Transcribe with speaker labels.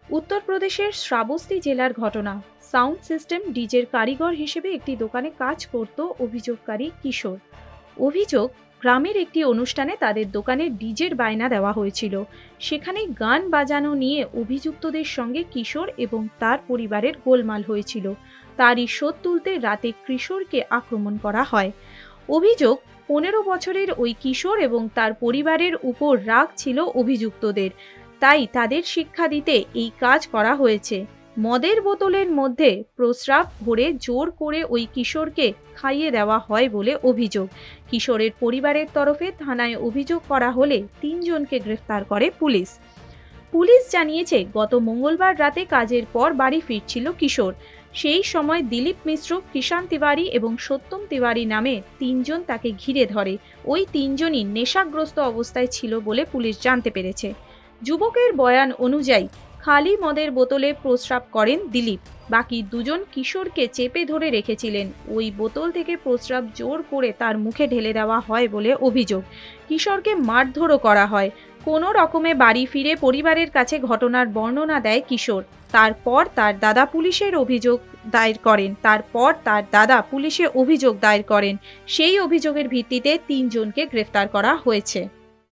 Speaker 1: উত্তরপ্রদেশের শ্রাবস্তি জেলার ঘটনা। সাউন্ড সিস্টেম ডিজের কারিগর হিসেবে একটি দোকানে কাজ করত অভিযোগকারী কিশোর। অভিযোগ, গ্রামের একটি অনুষ্ঠানে তাদের দোকানে ডিজের বায়না দেওয়া হয়েছিল। সেখানে গান বাজানো নিয়ে অভিযুক্তদের সঙ্গে কিশোর এবং তার পরিবারের গোলমাল হয়েছিল। তারই শোধ তুলতে রাতে কিশোরকে আক্রমণ করা হয়। অভিযোগ, 15 বছরের ওই কিশোর এবং তার পরিবারের উপর রাগ ছিল অভিযুক্তদের, তাই তাদের শিক্ষা দিতে এই কাজ করা হয়েছে। মদের বোতলের মধ্যে প্রস্রাব ভরে জোর করে ওই কিশোরকে খাইয়ে দেওয়া হয় বলে অভিযোগ। কিশোরের পরিবারের তরফে থানায় অভিযোগ করা হলে 3জনকে গ্রেফতার করে পুলিশ। পুলিশ জানিয়েছে, গত মঙ্গলবার রাতে কাজের পর বাড়ি ফিরছিল কিশোর। সেই সময় দিলীপ মিশ্র, কিষান তিওয়ারি এবং সত্যম তিওয়ারি নামে 3জন তাকে ঘিরে ধরে। ওই 3জনই নেশাগ্রস্ত অবস্থায় ছিল বলে পুলিশ জানতে পেরেছে। যুবকের বয়ান অনুযায়ী খালি মদের বোতলে প্রস্রাব করেন দিলীপ। বাকি 2জন কিশোরকে চেপে ধরে রেখেছিলেন। ওই বোতল থেকে প্রস্রাব জোর করে তার মুখে ঢেলে দেওয়া হয় বলে অভিযোগ। কিশোরকে মারধরও করা হয়। কোনো রকমে বাড়ি ফিরে পরিবারের কাছে ঘটনার বর্ণনা দেয় কিশোর। তারপর তার দাদা পুলিশে অভিযোগ দায়ের করেন। সেই অভিযোগের ভিত্তিতে 3জনকে গ্রেফতার করা হয়েছে।